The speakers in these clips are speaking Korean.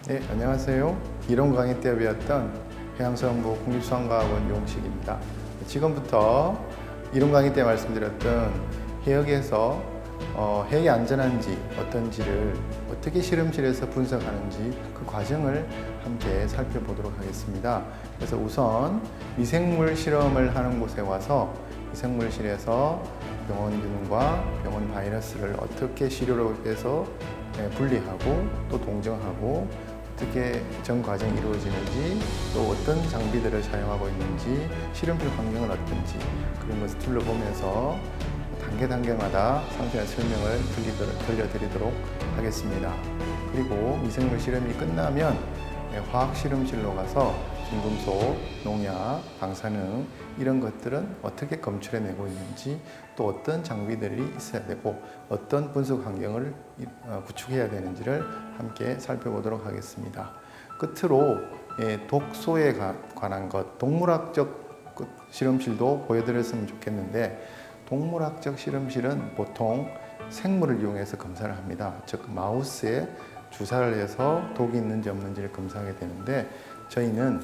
네, 안녕하세요. 이론 강의 때 배웠던 해양수산부 국립수산과학원 용식입니다. 지금부터 이론 강의 때 말씀드렸던 해역에서 해역이 안전한지 어떤지를 어떻게 실험실에서 분석하는지 그 과정을 함께 살펴보도록 하겠습니다. 그래서 우선 미생물 실험을 하는 곳에 와서 미생물실에서 병원균과 병원 바이러스를 어떻게 시료로 해서 분리하고 또 동정하고 어떻게 전 과정이 이루어지는지 또 어떤 장비들을 사용하고 있는지 실험실 환경은 어떤지 그런 것을 둘러보면서 단계마다 상세한 설명을 들려드리도록 하겠습니다. 그리고 미생물 실험이 끝나면 화학 실험실로 가서 중금속, 농약, 방사능 이런 것들은 어떻게 검출해내고 있는지 또 어떤 장비들이 있어야 되고 어떤 분석 환경을 구축해야 되는지를 함께 살펴보도록 하겠습니다. 끝으로 독소에 관한 것, 동물학적 실험실도 보여드렸으면 좋겠는데 동물학적 실험실은 보통 생물을 이용해서 검사를 합니다. 즉 마우스에 주사를 해서 독이 있는지 없는지를 검사하게 되는데 저희는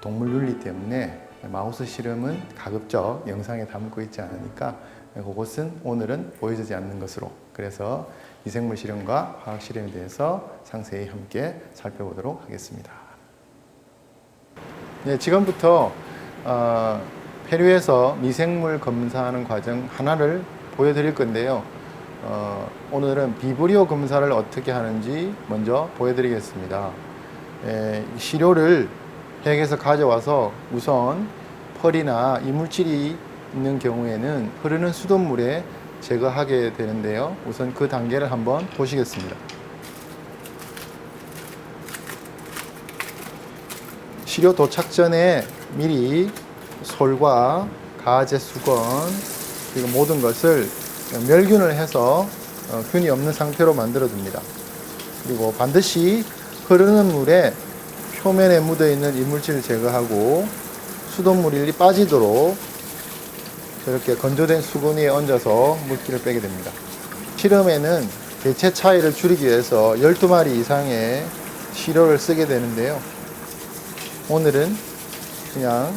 동물 윤리 때문에 마우스 실험은 가급적 영상에 담고 있지 않으니까 그것은 오늘은 보여주지 않는 것으로 그래서 미생물 실험과 화학 실험에 대해서 상세히 함께 살펴보도록 하겠습니다. 네, 지금부터 폐류에서 미생물 검사하는 과정 하나를 보여드릴 건데요. 오늘은 비브리오 검사를 어떻게 하는지 먼저 보여드리겠습니다. 시료를 해역에서 가져와서 우선 펄이나 이물질이 있는 경우에는 흐르는 수돗물에 제거하게 되는데요. 우선 그 단계를 한번 보시겠습니다. 시료 도착 전에 미리 솔과 가제 수건 그리고 모든 것을 멸균을 해서 균이 없는 상태로 만들어 둡니다. 그리고 반드시 흐르는 물에 표면에 묻어 있는 이물질을 제거하고 수돗물이 빠지도록 저렇게 건조된 수건 위에 얹어서 물기를 빼게 됩니다. 실험에는 개체 차이를 줄이기 위해서 12마리 이상의 시료를 쓰게 되는데요. 오늘은 그냥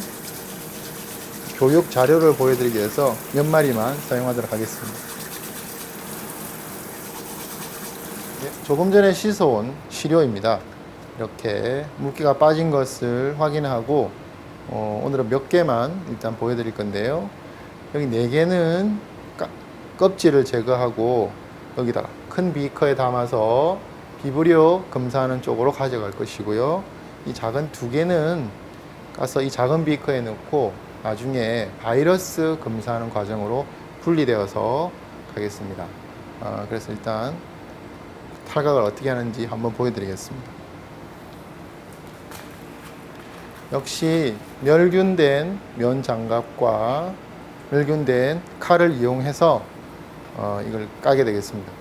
교육 자료를 보여드리기 위해서 몇 마리만 사용하도록 하겠습니다. 조금 전에 씻어온 시료입니다. 이렇게 물기가 빠진 것을 확인하고 오늘은 몇 개만 일단 보여드릴 건데요. 여기 4개는 껍질을 제거하고 여기다가 큰 비커에 담아서 비브리오 검사하는 쪽으로 가져갈 것이고요. 이 작은 2개는 가서 이 작은 비커에 넣고 나중에 바이러스 검사하는 과정으로 분리되어서 가겠습니다. 그래서 일단 탈각을 어떻게 하는지 한번 보여드리겠습니다. 역시 멸균된 면 장갑과 멸균된 칼을 이용해서 이걸 까게 되겠습니다.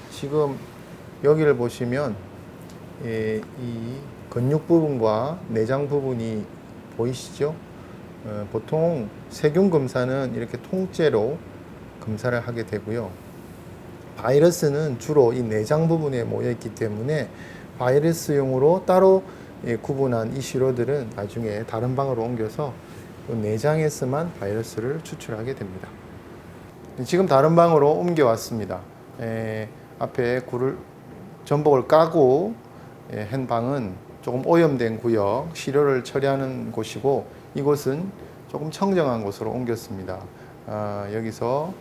지금 여기를 보시면 이 근육 부분과 내장 부분이 보이시죠? 보통 세균 검사는 이렇게 통째로 검사를 하게 되고요. 바이러스는 주로 이 내장 부분에 모여 있기 때문에 바이러스용으로 따로 구분한 이 시료들은 나중에 다른 방으로 옮겨서 내장에서만 바이러스를 추출하게 됩니다. 지금 다른 방으로 옮겨왔습니다. 앞에 전복을 까고 한 방은 조금 오염된 구역, 시료를 처리하는 곳이고 이곳은 조금 청정한 곳으로 옮겼습니다. 여기서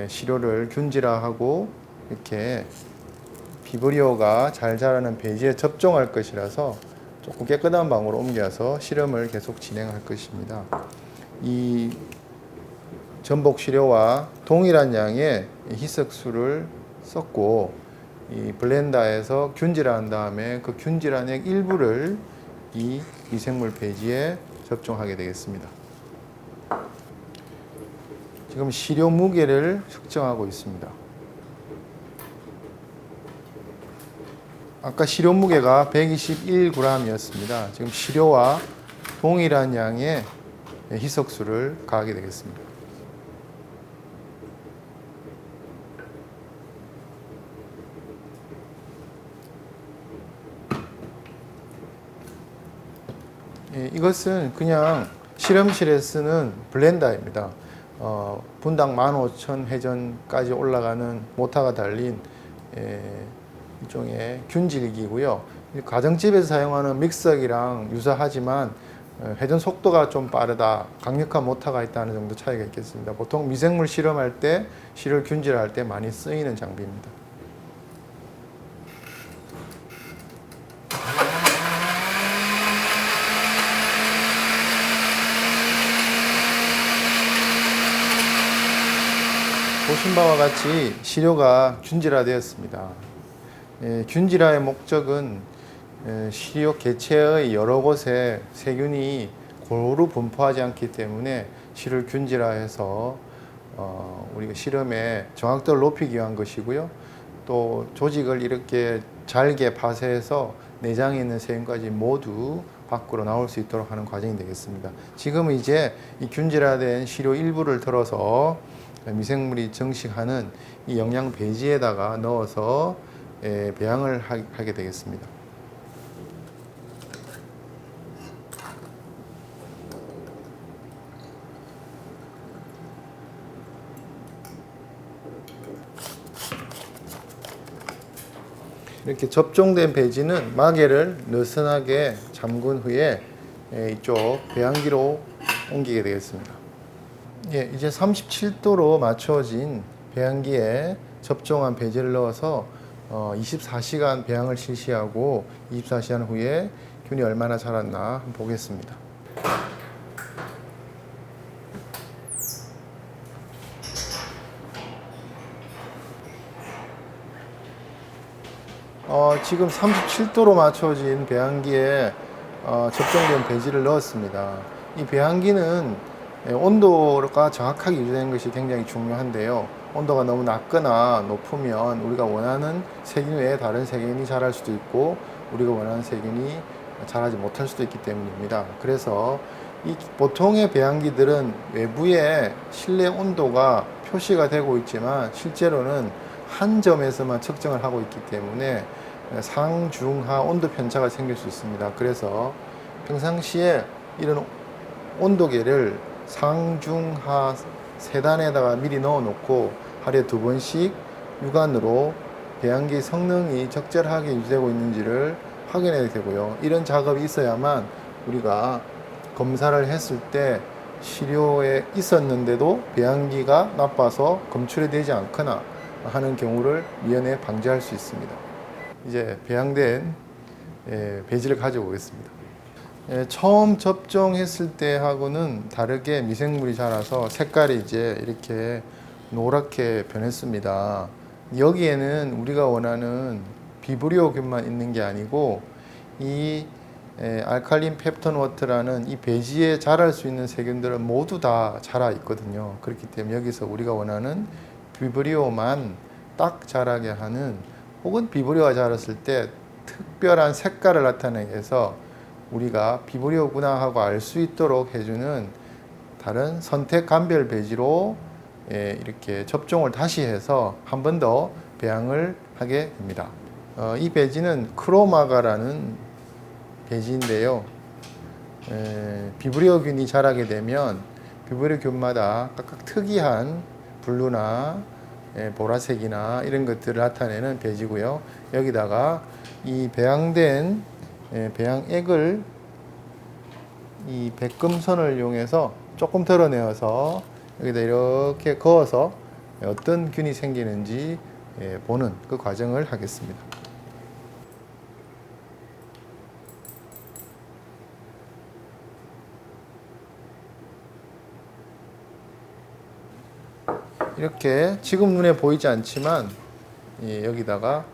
시료를 균질화하고 이렇게 비브리오가 잘 자라는 배지에 접종할 것이라서 조금 깨끗한 방으로 옮겨서 실험을 계속 진행할 것입니다. 이 전복 시료와 동일한 양의 희석수를 썼고 이 블렌더에서 균질한 다음에 그 균질한 액 일부를 이 미생물 배지에 접종하게 되겠습니다. 지금 시료 무게를 측정하고 있습니다. 아까 시료 무게가 121g이었습니다. 지금 시료와 동일한 양의 희석수를 가하게 되겠습니다. 이것은 그냥 실험실에 쓰는 블렌더입니다. 분당 15,000회전까지 올라가는 모터가 달린 일종의 균질기고요. 가정집에서 사용하는 믹서기랑 유사하지만 회전 속도가 좀 빠르다, 강력한 모터가 있다는 정도 차이가 있겠습니다. 보통 미생물 실험할 때, 실을 균질할 때 많이 쓰이는 장비입니다. 보신 바와 같이 시료가 균질화되었습니다. 균질화의 목적은 시료 개체의 여러 곳에 세균이 골고루 분포하지 않기 때문에 실을 균질화해서 우리가 실험의 정확도를 높이기 위한 것이고요. 또 조직을 이렇게 잘게 파쇄해서 내장에 있는 세균까지 모두 밖으로 나올 수 있도록 하는 과정이 되겠습니다. 지금은 이제 이 균질화된 시료 일부를 들어서 미생물이 증식하는 이 영양 배지에다가 넣어서 배양을 하게 되겠습니다. 이렇게 접종된 배지는 마개를 느슨하게 잠근 후에 이쪽 배양기로 옮기게 되겠습니다. 이제 37도로 맞춰진 배양기에 접종한 배지를 넣어서 24시간 배양을 실시하고 24시간 후에 균이 얼마나 자랐나 한번 보겠습니다. 지금 37도로 맞춰진 배양기에 접종된 배지를 넣었습니다. 이 배양기는 온도가 정확하게 유지되는 것이 굉장히 중요한데요. 온도가 너무 낮거나 높으면 우리가 원하는 세균 외에 다른 세균이 자랄 수도 있고 우리가 원하는 세균이 자라지 못할 수도 있기 때문입니다. 그래서 이 보통의 배양기들은 외부에 실내 온도가 표시가 되고 있지만 실제로는 한 점에서만 측정을 하고 있기 때문에 상중하 온도 편차가 생길 수 있습니다. 그래서 평상시에 이런 온도계를 상중하 세 단에다가 미리 넣어 놓고 하루에 2번씩 육안으로 배양기 성능이 적절하게 유지되고 있는지를 확인해야 되고요. 이런 작업이 있어야만 우리가 검사를 했을 때 시료에 있었는데도 배양기가 나빠서 검출이 되지 않거나 하는 경우를 미연에 방지할 수 있습니다. 이제 배양된 배지를 가져오겠습니다. 처음 접종했을 때하고는 다르게 미생물이 자라서 색깔이 이제 이렇게 노랗게 변했습니다. 여기에는 우리가 원하는 비브리오균만 있는 게 아니고 이 알칼린 펩톤 워터라는 이 배지에 자랄 수 있는 세균들은 모두 다 자라 있거든요. 그렇기 때문에 여기서 우리가 원하는 비브리오만 딱 자라게 하는, 혹은 비브리오가 자랐을 때 특별한 색깔을 나타내기 위해서 우리가 비브리오구나 하고 알 수 있도록 해주는 다른 선택 감별 배지로 이렇게 접종을 다시 해서 한 번 더 배양을 하게 됩니다. 이 배지는 크로마가라는 배지인데요. 비브리오균이 자라게 되면 비브리오균마다 각각 특이한 블루나 보라색이나 이런 것들을 나타내는 배지고요. 여기다가 이 배양된 배양액을 이 백금선을 이용해서 조금 덜어내어서 여기다 이렇게 그어서 어떤 균이 생기는지 보는 그 과정을 하겠습니다. 이렇게 지금 눈에 보이지 않지만 여기다가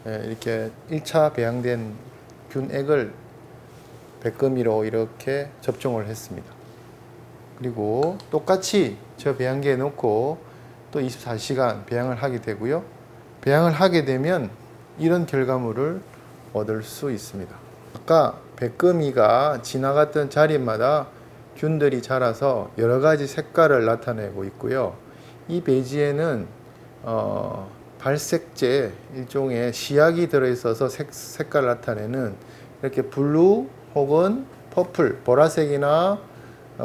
이렇게 1차 배양된 균액을 백금이로 이렇게 접종을 했습니다. 그리고 똑같이 저 배양기에 넣고 또 24시간 배양을 하게 되고요. 배양을 하게 되면 이런 결과물을 얻을 수 있습니다. 아까 백금이가 지나갔던 자리마다 균들이 자라서 여러 가지 색깔을 나타내고 있고요. 이 배지에는 발색제 일종의 시약이 들어있어서 색깔을 나타내는 이렇게 블루 혹은 퍼플, 보라색이나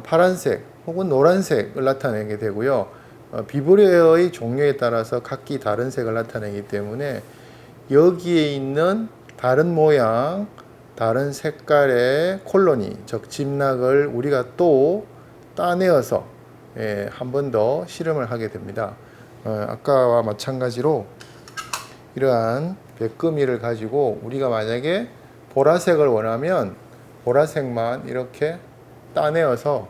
파란색 혹은 노란색을 나타내게 되고요. 비브리오의 종류에 따라서 각기 다른 색을 나타내기 때문에 여기에 있는 다른 모양, 다른 색깔의 콜로니, 즉 집락을 우리가 또 따내어서 한 번 더 실험을 하게 됩니다. 아까와 마찬가지로 이러한 백금이를 가지고 우리가 만약에 보라색을 원하면 보라색만 이렇게 따내어서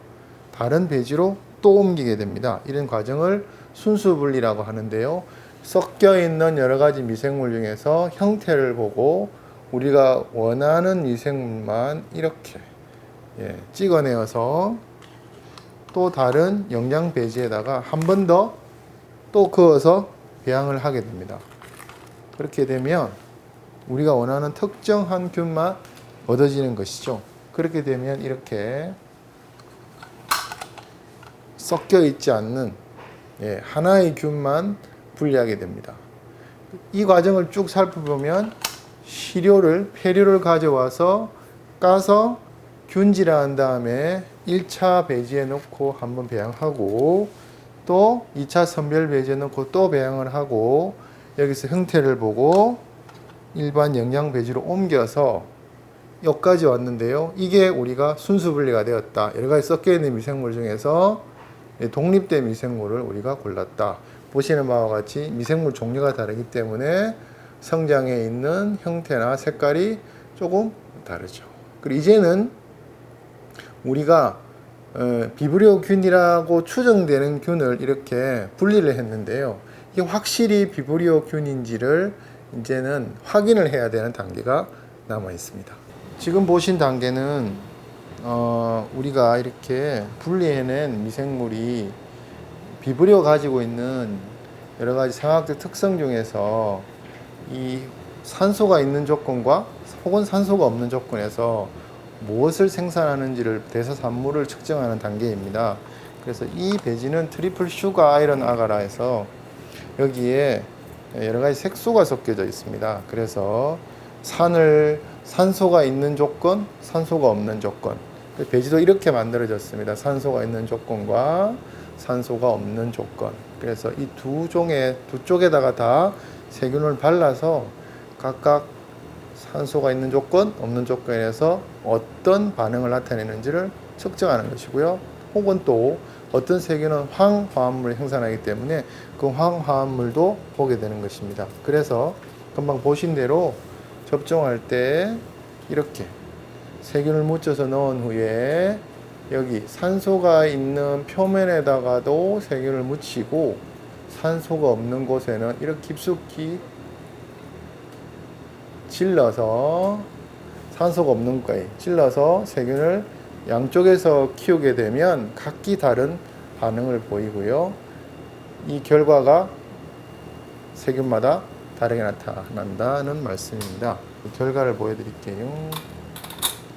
다른 배지로 또 옮기게 됩니다. 이런 과정을 순수분리라고 하는데요. 섞여 있는 여러 가지 미생물 중에서 형태를 보고 우리가 원하는 미생물만 이렇게 찍어내어서 또 다른 영양 배지에다가 한 번 더 또 그어서 배양을 하게 됩니다. 그렇게 되면 우리가 원하는 특정한 균만 얻어지는 것이죠. 그렇게 되면 이렇게 섞여 있지 않는 하나의 균만 분리하게 됩니다. 이 과정을 쭉 살펴보면 폐류를 가져와서 까서 균질화한 다음에 1차 배지에 넣고 한번 배양하고 또 2차 선별 배지에 넣고 또 배양을 하고 여기서 형태를 보고 일반 영양 배지로 옮겨서 여기까지 왔는데요. 이게 우리가 순수 분리가 되었다. 여러 가지 섞여 있는 미생물 중에서 독립된 미생물을 우리가 골랐다. 보시는 바와 같이 미생물 종류가 다르기 때문에 성장해 있는 형태나 색깔이 조금 다르죠. 그리고 이제는 우리가 비브리오 균이라고 추정되는 균을 이렇게 분리를 했는데요. 이게 확실히 비브리오 균인지를 이제는 확인을 해야 되는 단계가 남아 있습니다. 지금 보신 단계는 우리가 이렇게 분리해낸 미생물이 비브리오 가지고 있는 여러 가지 생화학적 특성 중에서 이 산소가 있는 조건과 혹은 산소가 없는 조건에서 무엇을 생산하는지를 대사산물을 측정하는 단계입니다. 그래서 이 배지는 트리플 슈가 아이런 아가라에서 여기에 여러 가지 색소가 섞여져 있습니다. 그래서 산소가 있는 조건, 산소가 없는 조건. 배지도 이렇게 만들어졌습니다. 산소가 있는 조건과 산소가 없는 조건. 그래서 이 두 쪽에다가 다 세균을 발라서 각각 산소가 있는 조건, 없는 조건에서 어떤 반응을 나타내는지를 측정하는 것이고요. 혹은 또 어떤 세균은 황화합물을 생산하기 때문에 그 황화합물도 보게 되는 것입니다. 그래서 금방 보신 대로 접종할 때 이렇게 세균을 묻혀서 넣은 후에 여기 산소가 있는 표면에다가도 세균을 묻히고 산소가 없는 곳에는 이렇게 깊숙이 찔러서 산소가 없는 거에 찔러서 세균을 양쪽에서 키우게 되면 각기 다른 반응을 보이고요. 이 결과가 세균마다 다르게 나타난다는 말씀입니다. 결과를 보여드릴게요.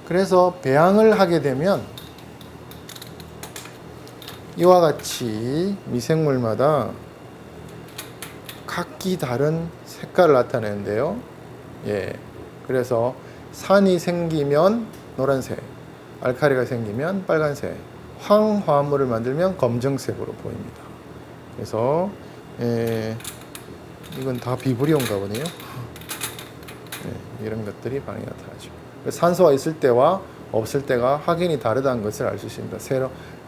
그래서 배양을 하게 되면 이와 같이 미생물마다 각기 다른 색깔을 나타내는데요. 그래서 산이 생기면 노란색, 알칼리가 생기면 빨간색, 황화합물을 만들면 검정색으로 보입니다. 그래서 이건 다 비브리오인가 보네요. 이런 것들이 반응이 나타나죠. 산소가 있을 때와 없을 때가 확연히 다르다는 것을 알 수 있습니다.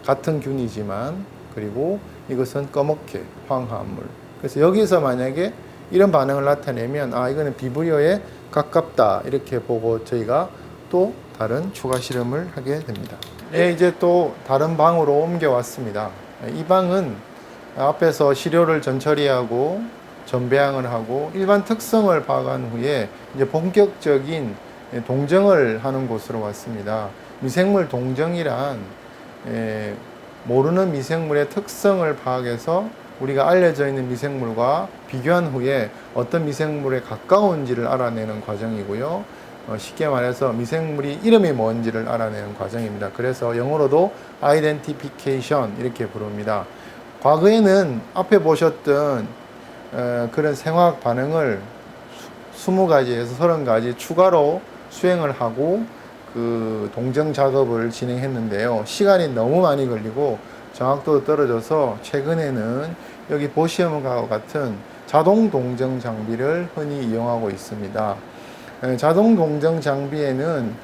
같은 균이지만, 그리고 이것은 검게 황화합물. 그래서 여기서 만약에 이런 반응을 나타내면 이거는 비브리오에 가깝다 이렇게 보고 저희가 또 다른 추가 실험을 하게 됩니다. 이제 또 다른 방으로 옮겨 왔습니다. 이 방은 앞에서 시료를 전처리하고 전배양을 하고 일반 특성을 파악한 후에 이제 본격적인 동정을 하는 곳으로 왔습니다. 미생물 동정이란 모르는 미생물의 특성을 파악해서 우리가 알려져 있는 미생물과 비교한 후에 어떤 미생물에 가까운지를 알아내는 과정이고요. 쉽게 말해서 미생물이 이름이 뭔지를 알아내는 과정입니다. 그래서 영어로도 identification 이렇게 부릅니다. 과거에는 앞에 보셨던 그런 생화학 반응을 20가지에서 30가지 추가로 수행을 하고 그 동정 작업을 진행했는데요. 시간이 너무 많이 걸리고 정확도도 떨어져서 최근에는 여기 보시는 것과 같은 자동 동정 장비를 흔히 이용하고 있습니다. 자동 동정 장비에는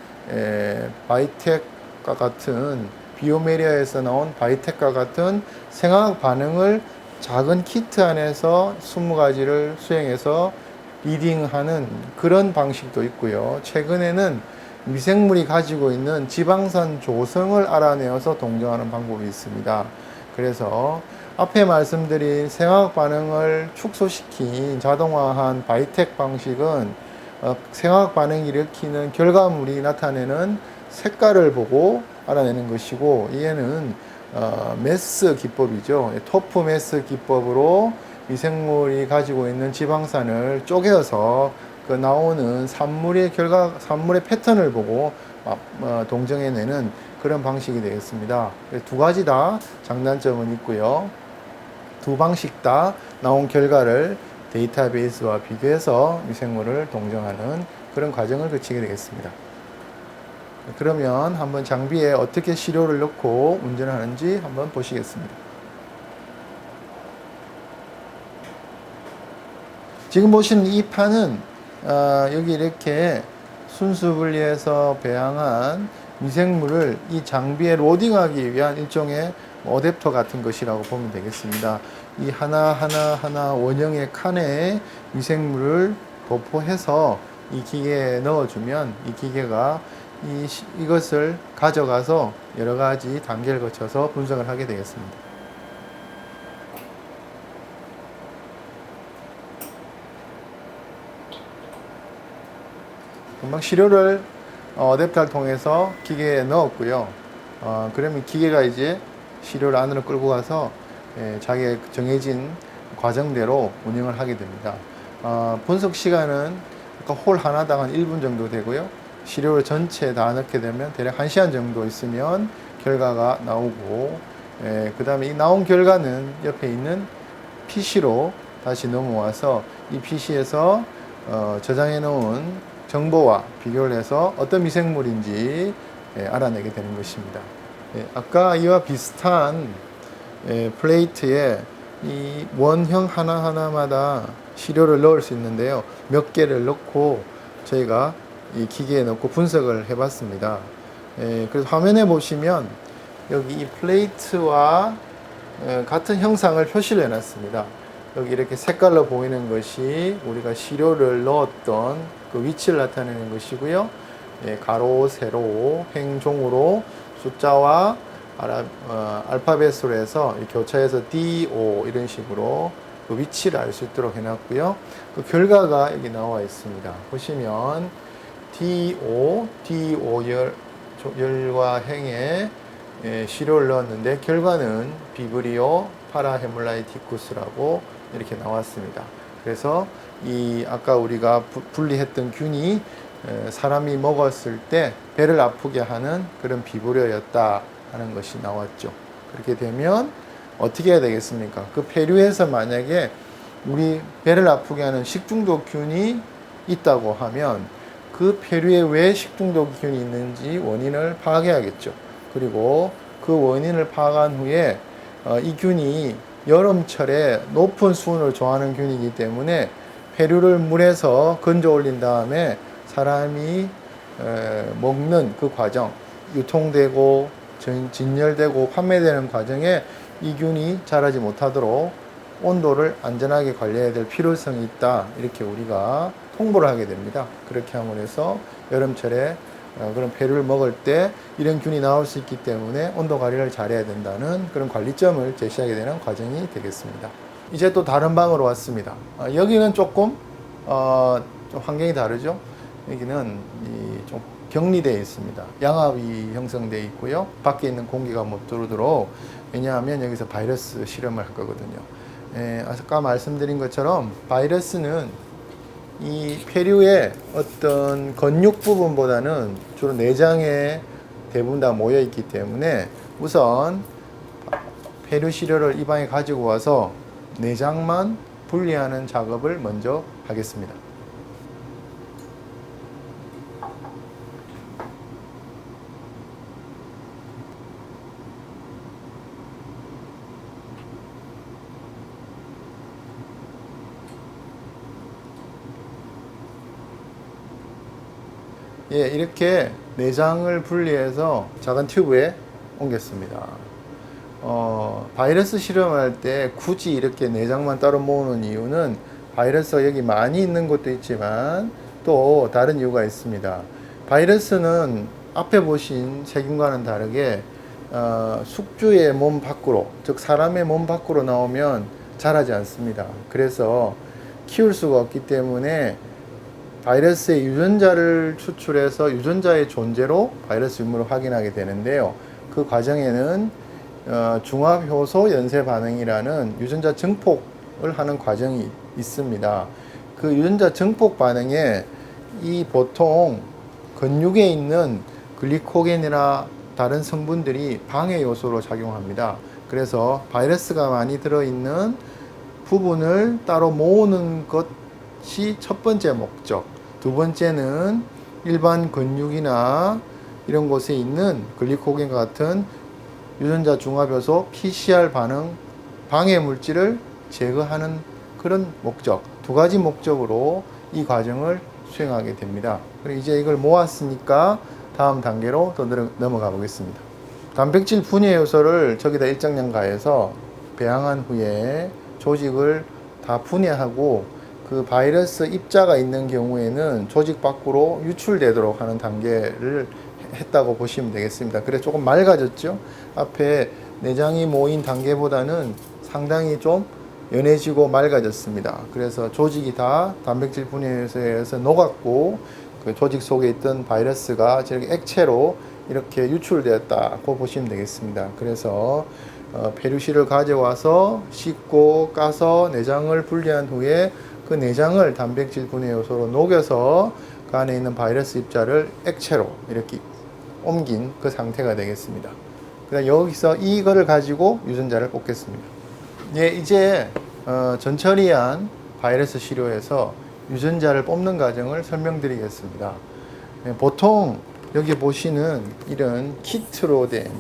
바이텍과 같은 비오메리아에서 나온 바이텍과 같은 생화학 반응을 작은 키트 안에서 20가지를 수행해서 리딩하는 그런 방식도 있고요. 최근에는 미생물이 가지고 있는 지방산 조성을 알아내어서 동정하는 방법이 있습니다. 그래서 앞에 말씀드린 생화학 반응을 축소시킨 자동화한 바이텍 방식은 생화학 반응이 일으키는 결과물이 나타내는 색깔을 보고 알아내는 것이고, 얘는 메스 기법이죠. 토프 메스 기법으로 미생물이 가지고 있는 지방산을 쪼개서 그 나오는 산물의 패턴을 보고 동정해내는 그런 방식이 되겠습니다. 두 가지 다 장단점은 있고요. 두 방식 다 나온 결과를 데이터베이스와 비교해서 미생물을 동정하는 그런 과정을 거치게 되겠습니다. 그러면 한번 장비에 어떻게 시료를 넣고 운전을 하는지 한번 보시겠습니다. 지금 보시는 이 판은 여기 이렇게 순수 분리해서 배양한 미생물을 이 장비에 로딩하기 위한 일종의 어댑터 같은 것이라고 보면 되겠습니다. 이 하나 원형의 칸에 미생물을 도포해서 이 기계에 넣어주면 이 기계가 이것을 가져가서 여러 가지 단계를 거쳐서 분석을 하게 되겠습니다. 금방 시료를 어댑터를 통해서 기계에 넣었고요. 그러면 기계가 이제 시료를 안으로 끌고 가서 자기의 정해진 과정대로 운영을 하게 됩니다. 분석 시간은 홀 하나당 한 1분 정도 되고요. 시료를 전체 다 넣게 되면 대략 1시간 정도 있으면 결과가 나오고, 그 다음에 이 나온 결과는 옆에 있는 PC로 다시 넘어와서 이 PC에서 저장해 놓은 정보와 비교를 해서 어떤 미생물인지 알아내게 되는 것입니다. 아까 이와 비슷한 플레이트에 이 원형 하나하나마다 시료를 넣을 수 있는데요. 몇 개를 넣고 저희가 이 기계에 넣고 분석을 해봤습니다. 그래서 화면에 보시면 여기 이 플레이트와 같은 형상을 표시를 해놨습니다. 여기 이렇게 색깔로 보이는 것이 우리가 시료를 넣었던 그 위치를 나타내는 것이고요. 가로, 세로, 행종으로 숫자와 알파벳으로 해서 교차해서 DO 이런 식으로 그 위치를 알 수 있도록 해놨고요. 그 결과가 여기 나와 있습니다. 보시면 DO 열과 행에 시료를 넣었는데 결과는 비브리오 파라헤몰라이티쿠스라고 이렇게 나왔습니다. 그래서 이 아까 우리가 분리했던 균이 사람이 먹었을 때 배를 아프게 하는 그런 비브리오였다 하는 것이 나왔죠. 그렇게 되면 어떻게 해야 되겠습니까? 그 폐류에서 만약에 우리 배를 아프게 하는 식중독균이 있다고 하면 그 폐류에 왜 식중독균이 있는지 원인을 파악해야겠죠. 그리고 그 원인을 파악한 후에 이 균이 여름철에 높은 수온을 좋아하는 균이기 때문에 폐류를 물에서 건져 올린 다음에 사람이 먹는 그 과정, 유통되고 진열되고 판매되는 과정에 이 균이 자라지 못하도록 온도를 안전하게 관리해야 될 필요성이 있다. 이렇게 우리가 통보를 하게 됩니다. 그렇게 함으로 해서 여름철에 그런 폐류를 먹을 때 이런 균이 나올 수 있기 때문에 온도 관리를 잘해야 된다는 그런 관리점을 제시하게 되는 과정이 되겠습니다. 이제 또 다른 방으로 왔습니다. 여기는 조금 좀 환경이 다르죠. 여기는 좀 격리되어 있습니다. 양압이 형성되어 있고요. 밖에 있는 공기가 못 들어오도록, 왜냐하면 여기서 바이러스 실험을 할 거거든요. 아까 말씀드린 것처럼 바이러스는 이 폐류의 어떤 건육 부분보다는 주로 내장에 대부분 다 모여 있기 때문에 우선 폐류 시료를 이 방에 가지고 와서 내장만 분리하는 작업을 먼저 하겠습니다. 예, 이렇게 내장을 분리해서 작은 튜브에 옮겼습니다. 바이러스 실험할 때 굳이 이렇게 내장만 따로 모으는 이유는 바이러스가 여기 많이 있는 것도 있지만 또 다른 이유가 있습니다. 바이러스는 앞에 보신 세균과는 다르게 숙주의 몸 밖으로, 즉 사람의 몸 밖으로 나오면 자라지 않습니다. 그래서 키울 수가 없기 때문에 바이러스의 유전자를 추출해서 유전자의 존재로 바이러스 유무를 확인하게 되는데요. 그 과정에는 중합효소 연쇄 반응이라는 유전자 증폭을 하는 과정이 있습니다. 그 유전자 증폭 반응에 이 보통 근육에 있는 글리코겐이나 다른 성분들이 방해 요소로 작용합니다. 그래서 바이러스가 많이 들어있는 부분을 따로 모으는 것이 첫 번째 목적. 두 번째는 일반 근육이나 이런 곳에 있는 글리코겐과 같은 유전자 중합효소 PCR 반응 방해 물질을 제거하는 그런 목적, 두 가지 목적으로 이 과정을 수행하게 됩니다. 그리고 이제 이걸 모았으니까 다음 단계로 더 넘어가 보겠습니다. 단백질 분해 요소를 저기다 일정량 가해서 배양한 후에 조직을 다 분해하고 그 바이러스 입자가 있는 경우에는 조직 밖으로 유출되도록 하는 단계를 했다고 보시면 되겠습니다. 그래서 조금 맑아졌죠. 앞에 내장이 모인 단계보다는 상당히 좀 연해지고 맑아졌습니다. 그래서 조직이 다 단백질 분해에 의해서 녹았고 그 조직 속에 있던 바이러스가 저렇게 액체로 이렇게 유출되었다고 보시면 되겠습니다. 그래서 폐류실을 가져와서 씻고 까서 내장을 분리한 후에 그 내장을 단백질 분해 요소로 녹여서 그 안에 있는 바이러스 입자를 액체로 이렇게 옮긴 그 상태가 되겠습니다. 그다음 여기서 이거를 가지고 유전자를 뽑겠습니다. 예, 이제 전처리한 바이러스 시료에서 유전자를 뽑는 과정을 설명드리겠습니다. 예, 보통 여기 보시는 이런 키트로 된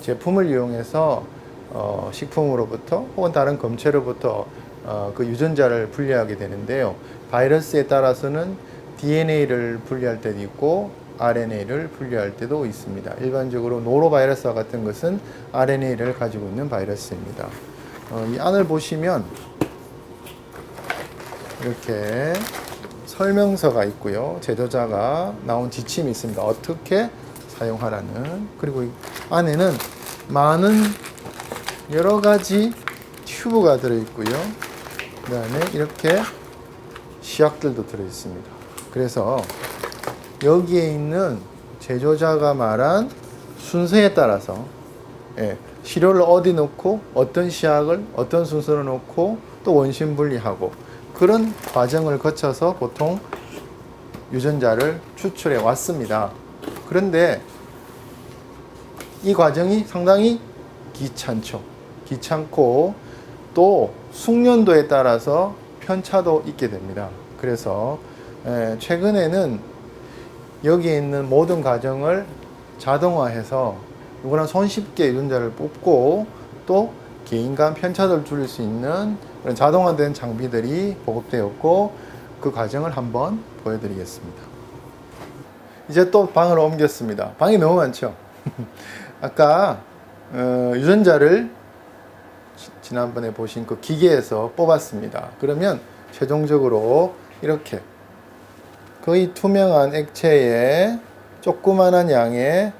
제품을 이용해서 식품으로부터 혹은 다른 검체로부터 그 유전자를 분리하게 되는데요. 바이러스에 따라서는 DNA를 분리할 때도 있고 RNA를 분리할 때도 있습니다. 일반적으로 노로바이러스와 같은 것은 RNA를 가지고 있는 바이러스입니다. 이 안을 보시면 이렇게 설명서가 있고요. 제조자가 나온 지침이 있습니다. 어떻게 사용하라는. 그리고 이 안에는 많은 여러 가지 튜브가 들어있고요. 그 다음에 이렇게 시약들도 들어있습니다. 그래서 여기에 있는 제조자가 말한 순서에 따라서 시료를 어디 넣고 어떤 시약을 어떤 순서로 넣고 또 원심 분리하고 그런 과정을 거쳐서 보통 유전자를 추출해 왔습니다. 그런데 이 과정이 상당히 귀찮고 또 숙련도에 따라서 편차도 있게 됩니다. 그래서 최근에는 여기에 있는 모든 과정을 자동화해서 누구나 손쉽게 유전자를 뽑고 또 개인 간 편차를 줄일 수 있는 그런 자동화된 장비들이 보급되었고 그 과정을 한번 보여드리겠습니다. 이제 또 방으로 옮겼습니다. 방이 너무 많죠? 아까 유전자를 지난번에 보신 그 기계에서 뽑았습니다. 그러면 최종적으로 이렇게 거의 투명한 액체에 조그만한 양의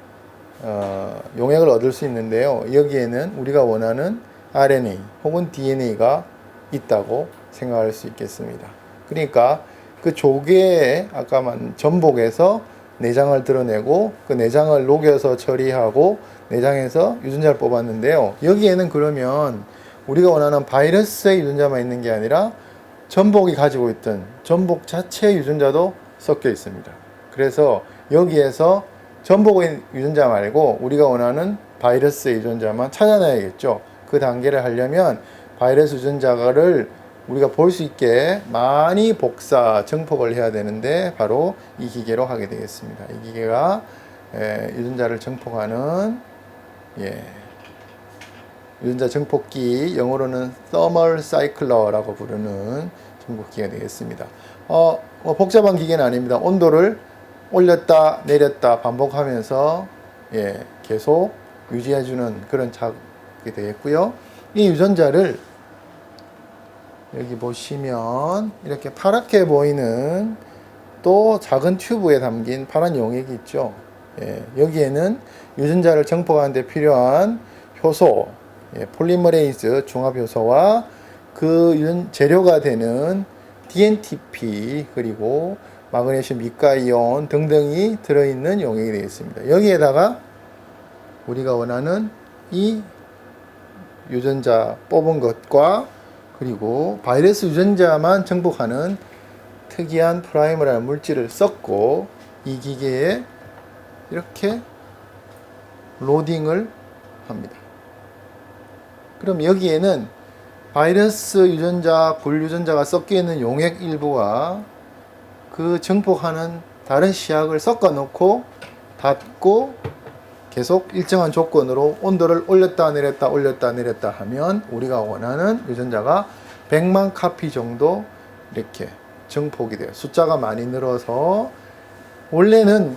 용액을 얻을 수 있는데요. 여기에는 우리가 원하는 RNA 혹은 DNA가 있다고 생각할 수 있겠습니다. 그러니까 그 조개에 아까만 전복에서 내장을 드러내고 그 내장을 녹여서 처리하고 내장에서 유전자를 뽑았는데요. 여기에는 그러면 우리가 원하는 바이러스의 유전자만 있는 게 아니라 전복이 가지고 있던 전복 자체의 유전자도 섞여 있습니다. 그래서 여기에서 전복의 유전자 말고 우리가 원하는 바이러스의 유전자만 찾아내야겠죠. 그 단계를 하려면 바이러스 유전자를 우리가 볼 수 있게 많이 복사, 증폭을 해야 되는데 바로 이 기계로 하게 되겠습니다. 이 기계가 유전자를 증폭하는 유전자 증폭기, 영어로는 Thermal Cycler라고 부르는 증폭기가 되겠습니다. 복잡한 기계는 아닙니다. 온도를 올렸다 내렸다 반복하면서 계속 유지해주는 그런 작업이 되겠고요. 이 유전자를 여기 보시면 이렇게 파랗게 보이는 또 작은 튜브에 담긴 파란 용액이 있죠. 여기에는 유전자를 증폭하는 데 필요한 효소, 폴리머레이즈 중합효소와 그 재료가 되는 DNTP 그리고 마그네슘 미가이온 등등이 들어있는 용액이 되겠습니다. 여기에다가 우리가 원하는 이 유전자 뽑은 것과 그리고 바이러스 유전자만 증폭하는 특이한 프라이머라는 물질을 섞고 이 기계에 이렇게 로딩을 합니다. 그럼 여기에는 바이러스 유전자, 굴 유전자가 섞여 있는 용액 일부와 그 증폭하는 다른 시약을 섞어 놓고 닫고 계속 일정한 조건으로 온도를 올렸다 내렸다 하면 우리가 원하는 유전자가 100만 카피 정도 이렇게 증폭이 돼요. 숫자가 많이 늘어서 원래는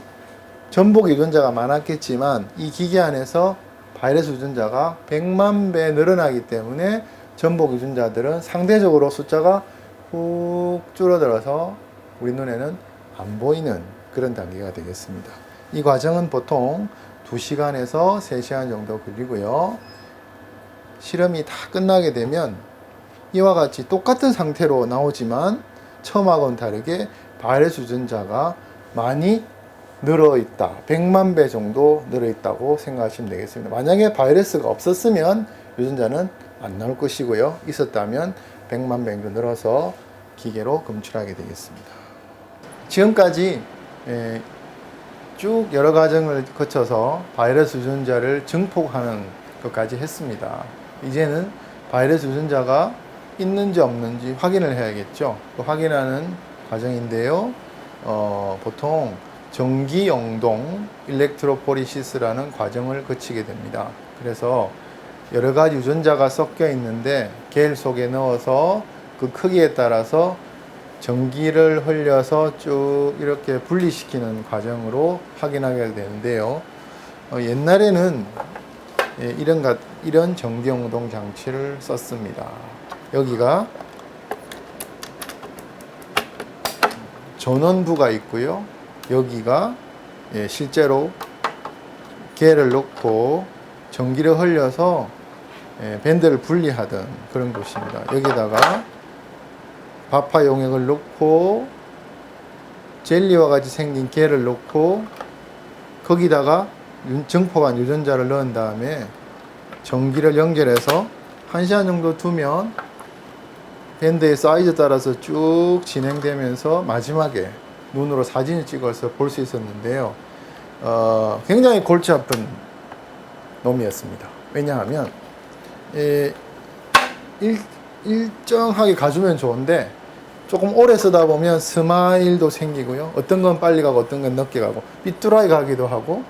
전복 유전자가 많았겠지만 이 기계 안에서 바이러스 유전자가 100만 배 늘어나기 때문에 전복 유전자들은 상대적으로 숫자가 훅 줄어들어서 우리 눈에는 안 보이는 그런 단계가 되겠습니다. 이 과정은 보통 2시간에서 3시간 정도 걸리고요. 실험이 다 끝나게 되면 이와 같이 똑같은 상태로 나오지만 처음하고는 다르게 바이러스 유전자가 많이 늘어있다. 100만 배 정도 늘어있다고 생각하시면 되겠습니다. 만약에 바이러스가 없었으면 유전자는 안 나올 것이고요. 있었다면 100만 배 정도 늘어서 기계로 검출하게 되겠습니다. 지금까지 쭉 여러 과정을 거쳐서 바이러스 유전자를 증폭하는 것까지 했습니다. 이제는 바이러스 유전자가 있는지 없는지 확인을 해야겠죠. 그 확인하는 과정인데요. 보통 전기영동 일렉트로포리시스라는 과정을 거치게 됩니다. 그래서 여러 가지 유전자가 섞여 있는데 겔 속에 넣어서 그 크기에 따라서 전기를 흘려서 쭉 이렇게 분리시키는 과정으로 확인하게 되는데요. 옛날에는 이런 전기영동 장치를 썼습니다. 여기가 전원부가 있고요. 여기가 실제로 겔을 넣고 전기를 흘려서 밴드를 분리하던 그런 곳입니다. 여기다가 바파 용액을 넣고 젤리와 같이 생긴 겔을 넣고 거기다가 증폭한 유전자를 넣은 다음에 전기를 연결해서 1시간 정도 두면 밴드의 사이즈 따라서 쭉 진행되면서 마지막에 눈으로 사진을 찍어서 볼 수 있었는데요. 굉장히 골치 아픈 놈이었습니다. 왜냐하면 일정하게 가주면 좋은데 조금 오래 쓰다 보면 스마일도 생기고요. 어떤 건 빨리 가고 어떤 건 늦게 가고 삐뚤하게 가기도 하고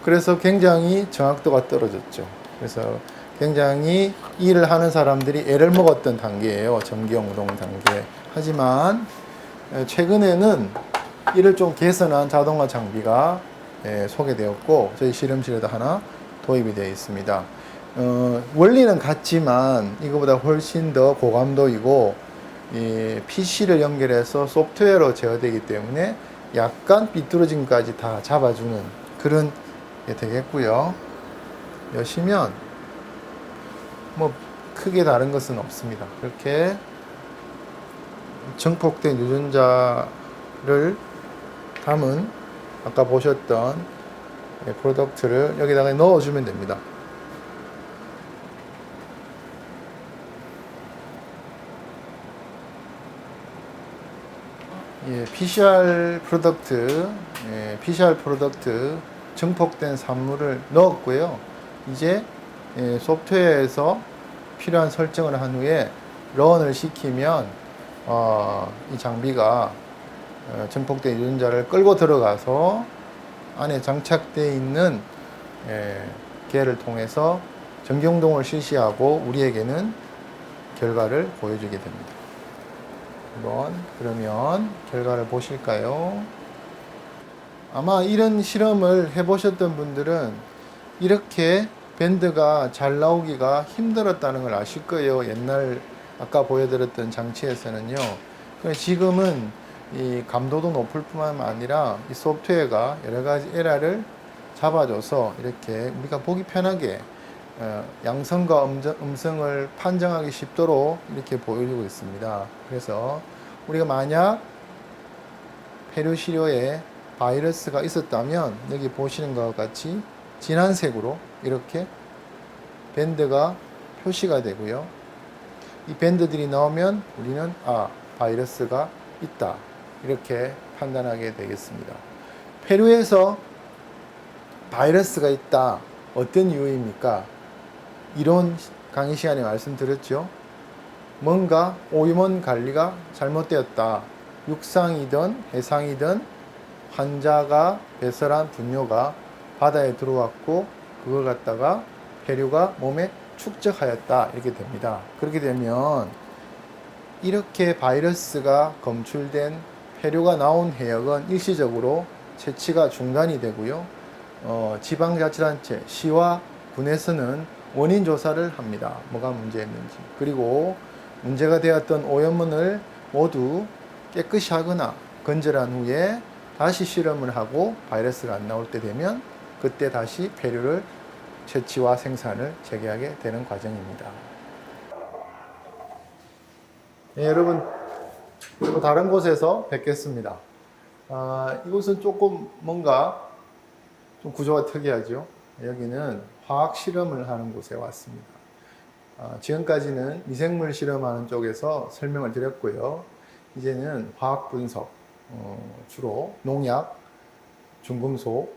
그래서 굉장히 정확도가 떨어졌죠. 그래서 굉장히 일을 하는 사람들이 애를 먹었던 단계예요. 전기영동 단계. 하지만 최근에는 이를 좀 개선한 자동화 장비가 소개되었고 저희 실험실에도 하나 도입이 되어 있습니다. 원리는 같지만 이거보다 훨씬 더 고감도이고 PC를 연결해서 소프트웨어로 제어되기 때문에 약간 삐뚤어짐까지 다 잡아주는 그런 게 되겠고요. 여시면 뭐 크게 다른 것은 없습니다. 그렇게 증폭된 유전자를 담은 아까 보셨던 프로덕트를 여기다가 넣어주면 됩니다. PCR 프로덕트 증폭된 산물을 넣었고요. 이제 소프트웨어에서 필요한 설정을 한 후에 런을 시키면 이 장비가 증폭된 유전자를 끌고 들어가서 안에 장착되어 있는 개를 통해서 전경동을 실시하고 우리에게는 결과를 보여주게 됩니다. 한번 그러면 결과를 보실까요? 아마 이런 실험을 해보셨던 분들은 이렇게 밴드가 잘 나오기가 힘들었다는 걸 아실 거예요. 옛날 아까 보여드렸던 장치에서는요. 지금은 이 감도도 높을 뿐만 아니라 이 소프트웨어가 여러 가지 에러를 잡아줘서 이렇게 우리가 보기 편하게 양성과 음성을 판정하기 쉽도록 이렇게 보여주고 있습니다. 그래서 우리가 만약 페루시료에 바이러스가 있었다면 여기 보시는 것과 같이 진한 색으로 이렇게 밴드가 표시가 되고요. 이 밴드들이 나오면 우리는 바이러스가 있다 이렇게 판단하게 되겠습니다. 페루에서 바이러스가 있다. 어떤 이유입니까? 이론 강의 시간에 말씀드렸죠. 뭔가 오염원 관리가 잘못되었다. 육상이든 해상이든 환자가 배설한 분뇨가 바다에 들어왔고 그걸 갖다가 페류가 몸에 축적하였다 이렇게 됩니다. 그렇게 되면 이렇게 바이러스가 검출된 페류가 나온 해역은 일시적으로 채취가 중단이 되고요. 지방자치단체, 시와 군에서는 원인 조사를 합니다. 뭐가 문제였는지. 그리고 문제가 되었던 오염원을 모두 깨끗이 하거나 건절한 후에 다시 실험을 하고 바이러스가 안 나올 때 되면 그때 다시 페류를 채취와 생산을 재개하게 되는 과정입니다. 네, 여러분 그리고 다른 곳에서 뵙겠습니다. 이곳은 조금 뭔가 좀 구조가 특이하죠. 여기는 화학 실험을 하는 곳에 왔습니다. 지금까지는 미생물 실험하는 쪽에서 설명을 드렸고요. 이제는 화학 분석, 주로 농약, 중금속,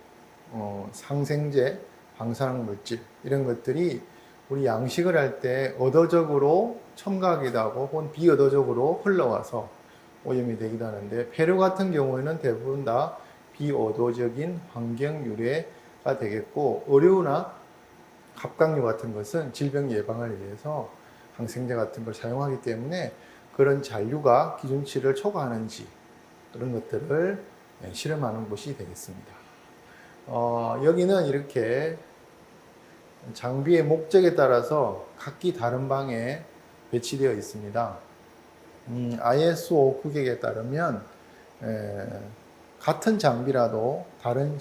상생제, 방사능 물질 이런 것들이 우리 양식을 할 때 의도적으로 첨가하기도 하고 혹은 비의도적으로 흘러와서 오염이 되기도 하는데 페루 같은 경우에는 대부분 다 비의도적인 환경 유래가 되겠고 의료나 갑각류 같은 것은 질병 예방을 위해서 항생제 같은 걸 사용하기 때문에 그런 잔류가 기준치를 초과하는지 그런 것들을 실험하는 곳이 되겠습니다. 여기는 이렇게 장비의 목적에 따라서 각기 다른 방에 배치되어 있습니다. ISO 규격에 따르면 같은 장비라도 다른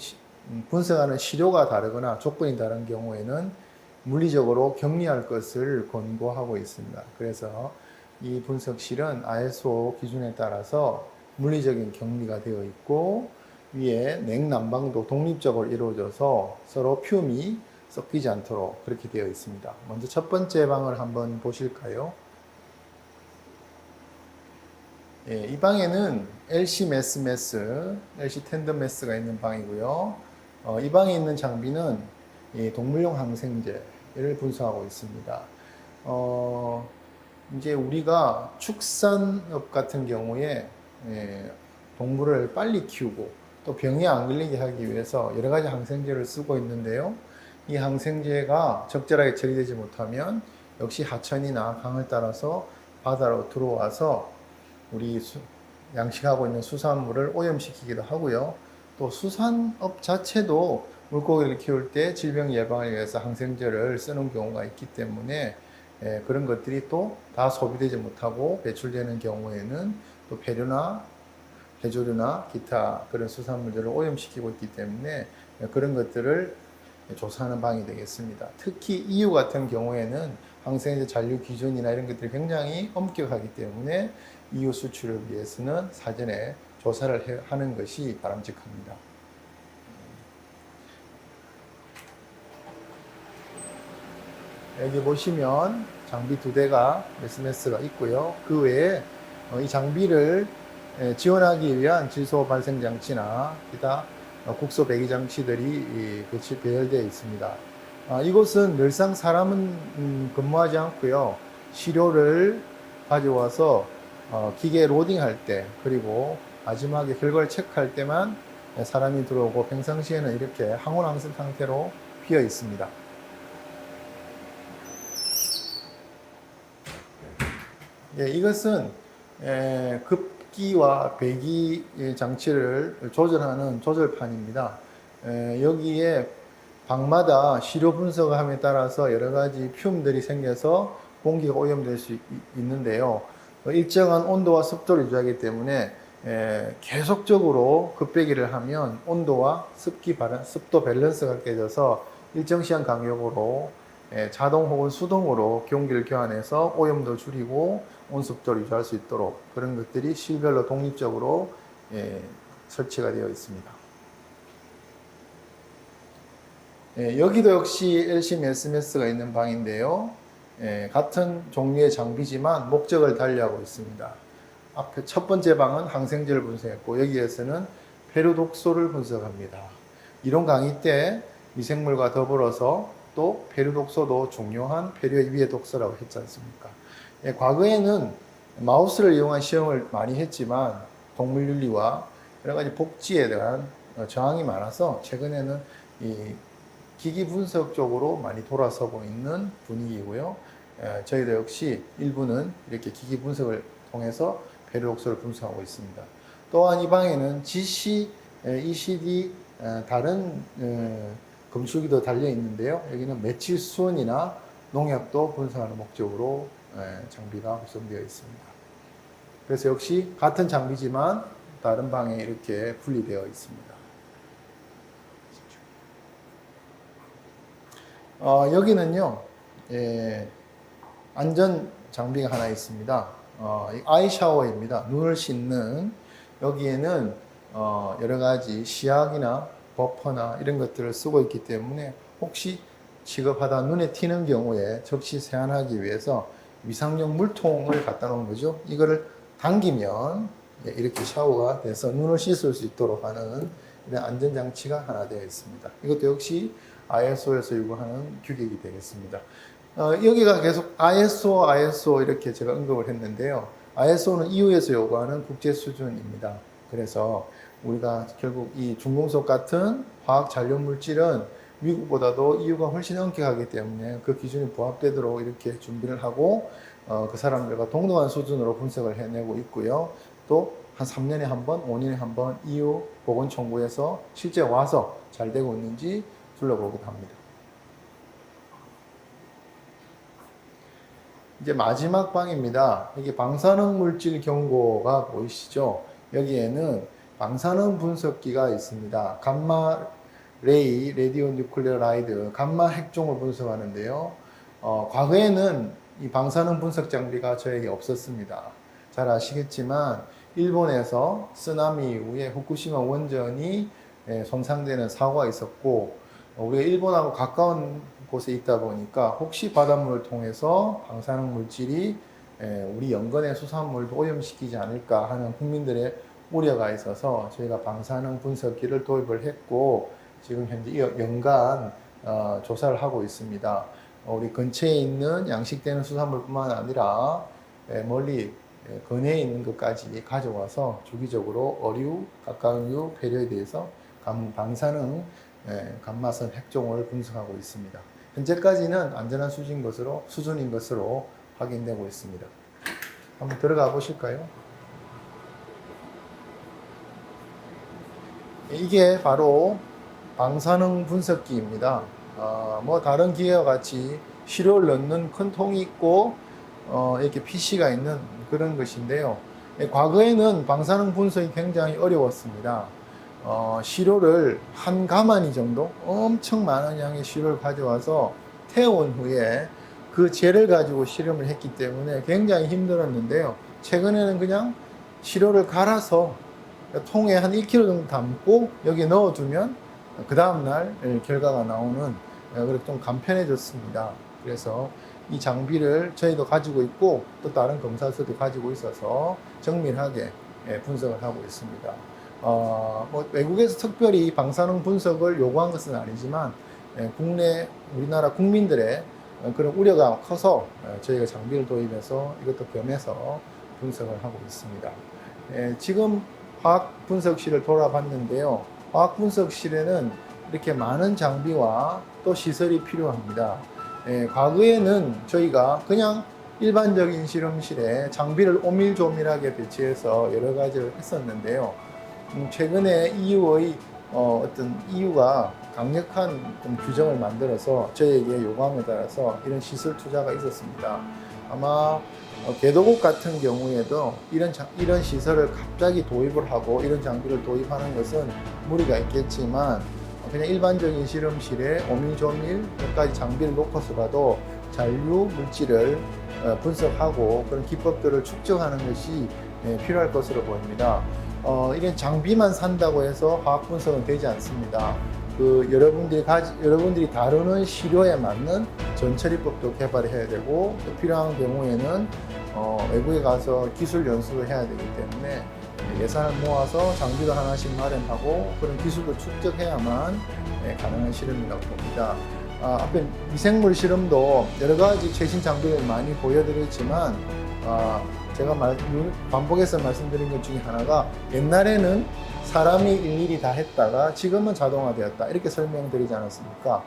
분석하는 시료가 다르거나 조건이 다른 경우에는 물리적으로 격리할 것을 권고하고 있습니다. 그래서 이 분석실은 ISO 기준에 따라서 물리적인 격리가 되어 있고 위에 냉난방도 독립적으로 이루어져서 서로 퓨움이 섞이지 않도록 그렇게 되어 있습니다. 먼저 첫 번째 방을 한번 보실까요? 이 방에는 LC 매스, LC 텐덤 매스가 있는 방이고요. 이 방에 있는 장비는 동물용 항생제를 분석하고 있습니다. 이제 우리가 축산업 같은 경우에 동물을 빨리 키우고 또 병에 안 걸리게 하기 위해서 여러 가지 항생제를 쓰고 있는데요. 이 항생제가 적절하게 처리되지 못하면 역시 하천이나 강을 따라서 바다로 들어와서 우리 양식하고 있는 수산물을 오염시키기도 하고요. 또 수산업 자체도 물고기를 키울 때 질병 예방을 위해서 항생제를 쓰는 경우가 있기 때문에 그런 것들이 또 다 소비되지 못하고 배출되는 경우에는 또 폐류나 해조류나 기타 그런 수산물들을 오염시키고 있기 때문에 그런 것들을 조사하는 방이 되겠습니다. 특히 EU 같은 경우에는 항생제 잔류 기준이나 이런 것들이 굉장히 엄격하기 때문에 EU 수출을 위해서는 사전에 조사를 하는 것이 바람직합니다. 여기 보시면 장비 2대가 SMS가 있고요. 그 외에 이 장비를 지원하기 위한 질소 발생 장치나 기타 국소 배기 장치들이 배열되어 있습니다. 이곳은 늘상 사람은 근무하지 않고요. 시료를 가져와서 기계 로딩할 때, 그리고 마지막에 결과를 체크할 때만 사람이 들어오고, 평상시에는 이렇게 항온항습 상태로 비어 있습니다. 예, 이것은 급기와 배기 장치를 조절하는 조절판입니다. 여기에 방마다 시료 분석함에 따라서 여러 가지 퓨움들이 생겨서 공기가 오염될 수 있는데요. 일정한 온도와 습도를 유지하기 때문에 계속적으로 급배기를 하면 온도와 습도 밸런스가 깨져서 일정 시간 간격으로 자동 혹은 수동으로 경기를 교환해서 오염도 줄이고 온습도를 유지할 수 있도록, 그런 것들이 실별로 독립적으로 설치가 되어 있습니다. 여기도 역시 LCM SMS가 있는 방인데요. 같은 종류의 장비지만 목적을 달리하고 있습니다. 앞에 첫 번째 방은 항생제를 분석했고, 여기에서는 페루독소를 분석합니다. 이론 강의 때 미생물과 더불어서 또 페루독소도 중요한 페루의 위의 독소라고 했지 않습니까? 과거에는 마우스를 이용한 시험을 많이 했지만 동물윤리와 여러 가지 복지에 대한 저항이 많아서 최근에는 이 기기 분석 쪽으로 많이 돌아서고 있는 분위기고요. 저희도 역시 일부는 이렇게 기기 분석을 통해서 페루독소를 분석하고 있습니다. 또한 이 방에는 GC, ECD 다른 검출기도 달려 있는데요. 여기는 메칠 수온이나 농약도 분석하는 목적으로 장비가 구성되어 있습니다. 그래서 역시 같은 장비지만 다른 방에 이렇게 분리되어 있습니다. 여기는요, 안전 장비가 하나 있습니다. 아이 샤워입니다. 눈을 씻는. 여기에는 여러 가지 시약이나 버퍼나 이런 것들을 쓰고 있기 때문에 혹시 취급하다 눈에 튀는 경우에 적시 세안하기 위해서 위상용 물통을 갖다 놓은 거죠. 이거를 당기면 이렇게 샤워가 돼서 눈을 씻을 수 있도록 하는 이런 안전장치가 하나 되어 있습니다. 이것도 역시 ISO에서 요구하는 규격이 되겠습니다. 여기가 계속 ISO 이렇게 제가 언급을 했는데요. ISO는 EU에서 요구하는 국제 수준입니다. 그래서 우리가 결국 이 중금속 같은 화학 잔류 물질은 미국보다도 EU가 훨씬 엄격하기 때문에 그 기준이 부합되도록 이렇게 준비를 하고 그 사람들과 동등한 수준으로 분석을 해내고 있고요. 또 한 3년에 한 번, 5년에 한 번 EU 보건총구에서 실제 와서 잘 되고 있는지 둘러보기도 합니다. 이제 마지막 방입니다. 여기 방사능 물질 경고가 보이시죠? 여기에는 방사능 분석기가 있습니다. 감마 레이, 레디오 뉴클레라이드, 감마 핵종을 분석하는데요. 과거에는 이 방사능 분석 장비가 저에게 없었습니다. 잘 아시겠지만 일본에서 쓰나미 이후에 후쿠시마 원전이 손상되는 사고가 있었고, 우리가 일본하고 가까운 곳에 있다 보니까 혹시 바닷물을 통해서 방사능 물질이 우리 연건의 수산물도 오염시키지 않을까 하는 국민들의 우려가 있어서 저희가 방사능 분석기를 도입을 했고, 지금 현재 연간 조사를 하고 있습니다. 우리 근처에 있는 양식되는 수산물뿐만 아니라 멀리 근해에 있는 것까지 가져와서 주기적으로 어류, 각각류, 폐류에 대해서 방사능 감마선 핵종을 분석하고 있습니다. 현재까지는 안전한 수준인 것으로 확인되고 있습니다. 한번 들어가 보실까요? 이게 바로 방사능 분석기입니다. 뭐 다른 기계와 같이 시료를 넣는 큰 통이 있고 이렇게 PC가 있는 그런 것인데요. 과거에는 방사능 분석이 굉장히 어려웠습니다. 시료를 한 가마니 정도 엄청 많은 양의 시료를 가져와서 태운 후에 그 젤을 가지고 실험을 했기 때문에 굉장히 힘들었는데요. 최근에는 그냥 시료를 갈아서 통에 한 1kg 정도 담고 여기 넣어두면 그 다음날 결과가 나오는 그렇게 좀 간편해졌습니다. 그래서 이 장비를 저희도 가지고 있고 또 다른 검사소도 가지고 있어서 정밀하게 분석을 하고 있습니다. 뭐 외국에서 특별히 방사능 분석을 요구한 것은 아니지만 국내 우리나라 국민들의 그런 우려가 커서 저희가 장비를 도입해서 이것도 겸해서 분석을 하고 있습니다. 지금 화학 분석실을 돌아봤는데요. 화학 분석실에는 이렇게 많은 장비와 또 시설이 필요합니다. 과거에는 저희가 그냥 일반적인 실험실에 장비를 오밀조밀하게 배치해서 여러 가지를 했었는데요. 최근에 EU의 어떤 EU가 강력한 규정을 만들어서 저희에게 요구함에 따라서 이런 시설 투자가 있었습니다. 아마 개도국 같은 경우에도 이런 시설을 갑자기 도입을 하고 이런 장비를 도입하는 것은 무리가 있겠지만 그냥 일반적인 실험실에 오밀조밀 몇 가지 장비를 놓고서라도 잔류 물질을 분석하고 그런 기법들을 축적하는 것이 필요할 것으로 보입니다. 이런 장비만 산다고 해서 화학 분석은 되지 않습니다. 여러분들이 다루는 시료에 맞는 전처리법도 개발해야 되고 또 필요한 경우에는 외국에 가서 기술 연수를 해야 되기 때문에 예산을 모아서 장비도 하나씩 마련하고 그런 기술도 축적해야만 가능한 실험이라고 봅니다. 앞에 미생물 실험도 여러 가지 최신 장비를 많이 보여드렸지만 제가 반복해서 말씀드린 것 중에 하나가 옛날에는 사람이 일일이 다 했다가 지금은 자동화되었다 이렇게 설명드리지 않았습니까?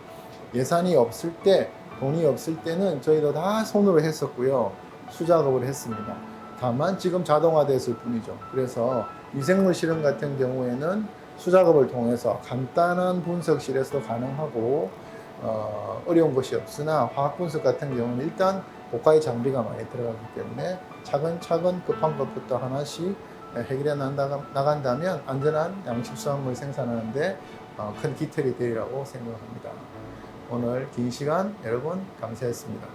예산이 없을 때, 돈이 없을 때는 저희도 다 손으로 했었고요. 수작업을 했습니다. 다만 지금 자동화됐을 뿐이죠. 그래서 미생물 실험 같은 경우에는 수작업을 통해서 간단한 분석실에서 가능하고 어려운 것이 없으나 화학 분석 같은 경우는 일단 고가의 장비가 많이 들어가기 때문에 차근차근 급한 것부터 하나씩 해결해 나간다면 안전한 양식 수확물 생산하는데 큰 기틀이 되리라고 생각합니다. 오늘 긴 시간 여러분 감사했습니다.